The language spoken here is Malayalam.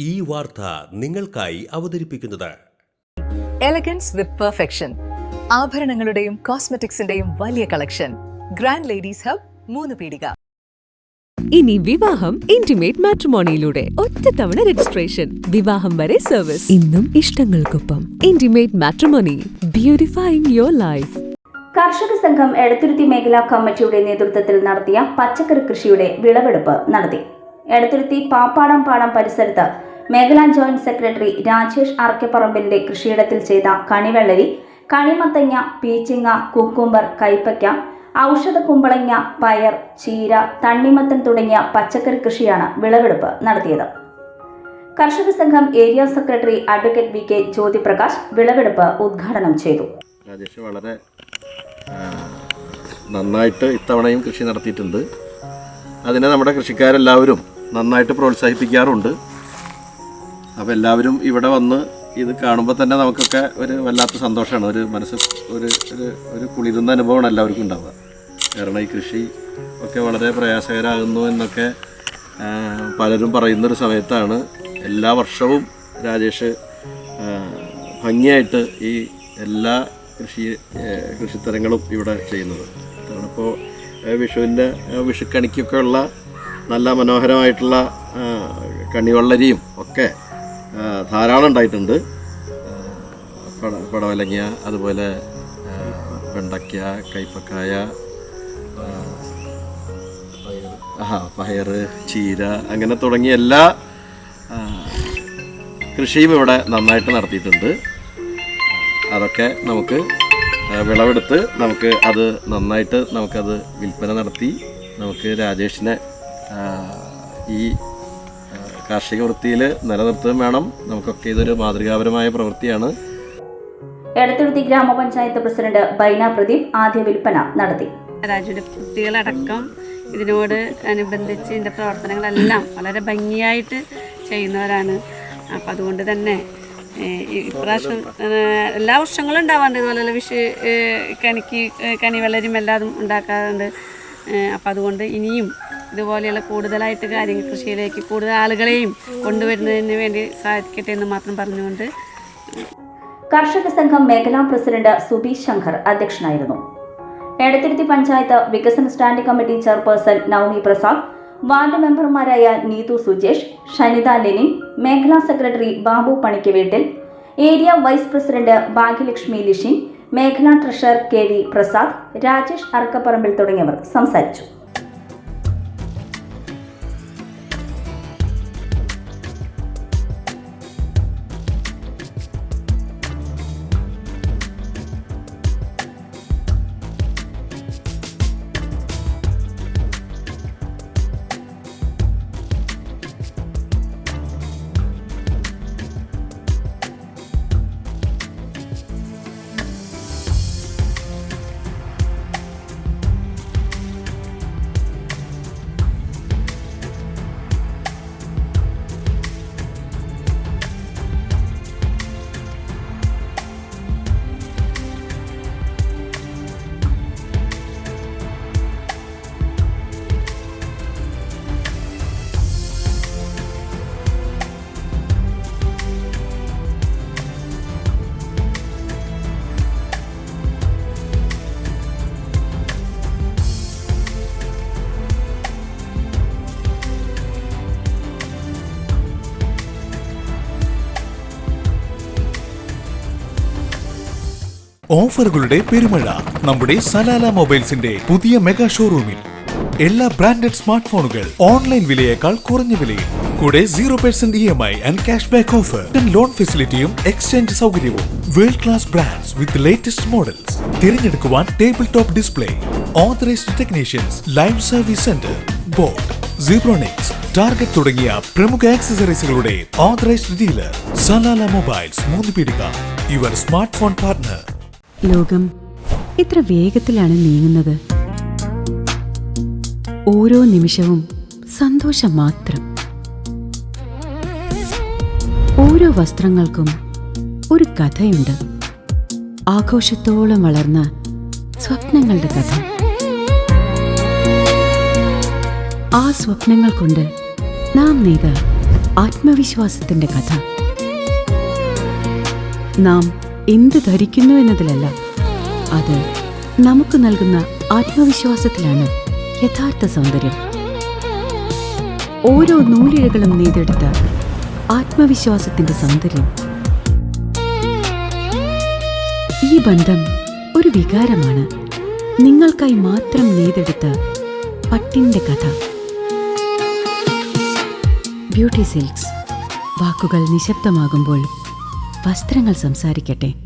ഈ വാർത്ത നിങ്ങൾക്കായി അവതരിപ്പിക്കുന്നത് എലഗൻസ് വിത്ത് പെർഫെക്ഷൻ, ആഭരണങ്ങളുടെയും കോസ്മെറ്റിക്സിന്റെയും വലിയ കളക്ഷൻ. ഗ്രാൻഡ് ലേഡീസ് ഹബ്, 3 പീടിക. ഇനി വിവാഹം ഇന്റിമേറ്റ് മാട്രിമോണിയിലൂടെ ഒറ്റത്തവണ രജിസ്ട്രേഷൻ, വിവാഹം വരെ സർവീസ്. ഇന്നും ഇഷ്ടങ്ങൾക്കൊപ്പം ഇന്റിമേറ്റ് മാട്രിമോണി, ബ്യൂട്ടിഫൈയിങ് യുവർ ലൈഫ്. കർഷക സംഘം എടത്തുരുത്തി മേഖലാ കമ്മിറ്റിയുടെ നേതൃത്വത്തിൽ നടത്തിയ പച്ചക്കറി കൃഷിയുടെ വിളവെടുപ്പ് നടത്തി. എടത്തുരുത്തി പാപ്പാടം പാടം പരിസരത്ത് മേഖലാ ജോയിന്റ് സെക്രട്ടറി രാജേഷ് അറക്കപ്പറമ്പിലിന്റെ കൃഷിയിടത്തിൽ ചെയ്ത കണിവെള്ളരി, കണിമത്തങ്ങ, പീച്ചിങ്ങ, കുക്കുംബർ, കൈപ്പയ്ക്ക, ഔഷധ കുമ്പളങ്ങ, പയർ, ചീര, തണ്ണിമത്തൻ തുടങ്ങിയ പച്ചക്കറി കൃഷിയാണ് വിളവെടുപ്പ് നടത്തിയത്. കർഷക സംഘം area secretary advocate V K Jyothiprakash വിളവെടുപ്പ് ഉദ്ഘാടനം ചെയ്തു. രാജേഷ് വളരെ നന്നായിട്ട് ഇത്തവണയും കൃഷി നടത്തിയിട്ടുണ്ട്. അതിനെ നമ്മുടെ കൃഷിക്കാരെല്ലാവരും നന്നായിട്ട് പ്രോത്സാഹിപ്പിക്കാറുണ്ട്. അപ്പോൾ എല്ലാവരും ഇവിടെ വന്ന് ഇത് കാണുമ്പോൾ തന്നെ നമുക്കൊക്കെ ഒരു വല്ലാത്ത സന്തോഷമാണ്, ഒരു മനസ്സ് ഒരു കുളിരുന്ന അനുഭവമാണ് എല്ലാവർക്കും ഉണ്ടാവുക. കാരണം ഈ കൃഷി ഒക്കെ വളരെ പ്രയാസകരമാകുന്നു എന്നൊക്കെ പലരും പറയുന്നൊരു സമയത്താണ് എല്ലാ വർഷവും രാജേഷ് ഭംഗിയായിട്ട് ഈ എല്ലാ കൃഷിത്തരങ്ങളും ഇവിടെ ചെയ്യുന്നത്. ഇപ്പോൾ വിഷുക്കണിക്കൊക്കെ ഉള്ള നല്ല മനോഹരമായിട്ടുള്ള കണിവെള്ളരിയും ഒക്കെ ധാരാളം ഉണ്ടായിട്ടുണ്ട്. പടവലങ്ങ, അതുപോലെ വെണ്ടയ്ക്ക, കൈപ്പക്കായ, പയർ, ചീര, അങ്ങനെ തുടങ്ങിയ എല്ലാ കൃഷിയും ഇവിടെ നന്നായിട്ട് നടത്തിയിട്ടുണ്ട്. അതൊക്കെ നമുക്ക് വിളവെടുത്ത് നമുക്ക് അത് നന്നായിട്ട് നമുക്കത് വിൽപ്പന നടത്തി നമുക്ക് രാജേഷിനെ ഈ കാർഷിക വൃത്തിയിൽ നിലനിർത്തുകയും വേണം. നമുക്കൊക്കെ ഇതൊരു മാതൃകാപരമായ പ്രവൃത്തിയാണ്. എടത്തുരുത്തി ഗ്രാമപഞ്ചായത്ത് പ്രസിഡന്റ് ബൈന പ്രദീപ് ആദ്യ വിൽപ്പന നടത്തി. രാജുവിൻ്റെ കുട്ടികളടക്കം ഇതിനോട് അനുബന്ധിച്ച് ഇതിൻ്റെ പ്രവർത്തനങ്ങളെല്ലാം വളരെ ഭംഗിയായിട്ട് ചെയ്യുന്നവരാണ്. അപ്പം അതുകൊണ്ട് തന്നെ ഇപ്രാവശ്യം എല്ലാ വർഷങ്ങളും ഉണ്ടാവാറുണ്ട്. ഇതുപോലെ കണിവെള്ളരിയും എല്ലാതും ഉണ്ടാക്കാറുണ്ട്. അപ്പം അതുകൊണ്ട് ഇനിയും ഇതുപോലെയുള്ള കൂടുതലായിട്ട് കാര്യങ്ങൾ കൃഷിയിലേക്ക് കൂടുതൽ ആളുകളെയും കൊണ്ടുവരുന്നതിന് വേണ്ടി സാധിക്കട്ടെ എന്ന് മാത്രം പറഞ്ഞുകൊണ്ട് കർഷക സംഘം മേഖലാ പ്രസിഡന്റ് സുബി ശങ്കർ അധ്യക്ഷനായിരുന്നു. എടത്തുരുത്തി പഞ്ചായത്ത് വികസന standing committee chairperson Navami Prasad, ward മെമ്പർമാരായ നീതു സുജേഷ്, ഷനിത ലെനിൻ, മേഖലാ secretary Babu Panikkaveettil, area vice president Bhagyalakshmi Lishin, മേഖലാ treasurer K V Prasad, Rajesh Arakkaparambil തുടങ്ങിയവർ സംസാരിച്ചു. ഓഫറുകളുടെ പെരുമഴ നമ്മുടെ സലാല മൊബൈൽസിന്റെ പുതിയ മെഗാ ഷോറൂമിൽ. എല്ലാ ബ്രാൻഡഡ് സ്മാർട്ട് ഫോണുകൾ ഓൺലൈൻ വിലയേക്കാൾ കുറഞ്ഞ വിലയിൽ, കൂടെ 0% EMI and cash back offer, loan ഫെസിലിറ്റിയും എക്സ്ചേഞ്ച് സൗകര്യവും. World class brands with latest models. തിരഞ്ഞെടുക്കുവാൻ table top display, authorised technicians, live service centre, boat, Zebronics, target തുടങ്ങിയ പ്രമുഖ ആക്സസറീസുകളുടെ ഓതറൈസ്ഡ് ഡീലർ. സലാല മൊബൈൽസ്, 3 പീടിക, യുവർ സ്മാർട്ട് ഫോൺ പാർട്ട്ണർ. ലോകം ഇത്ര വേഗത്തിലാണ് നീങ്ങുന്നത്. ഓരോ നിമിഷവും സന്തോഷം മാത്രം. ഓരോ വസ്ത്രങ്ങൾക്കും ഒരു കഥയുണ്ട്. ആഘോഷത്തോളം വളർന്ന സ്വപ്നങ്ങളുടെ കഥ. ആ സ്വപ്നങ്ങൾ കൊണ്ട് നാം നെയ്ത ആത്മവിശ്വാസത്തിന്റെ കഥ. നാം എന്ത് ധരിക്കുന്നു എന്നതിലല്ല, അത് നമുക്ക് നൽകുന്ന ആത്മവിശ്വാസത്തിലാണ് യഥാർത്ഥ സൗന്ദര്യം. ഓരോ നൂലിഴകളും നെയ്തെടുത്ത ആത്മവിശ്വാസത്തിന്റെ സൗന്ദര്യം. ഈ ബന്ധം ഒരു വികാരമാണ്. നിങ്ങൾക്കായി മാത്രം നെയ്തെടുത്ത പട്ടിന്റെ കഥ. Beauty silks. വാക്കുകൾ നിശബ്ദമാകുമ്പോൾ വസ്ത്രങ്ങൾ സംസാരിക്കട്ടെ.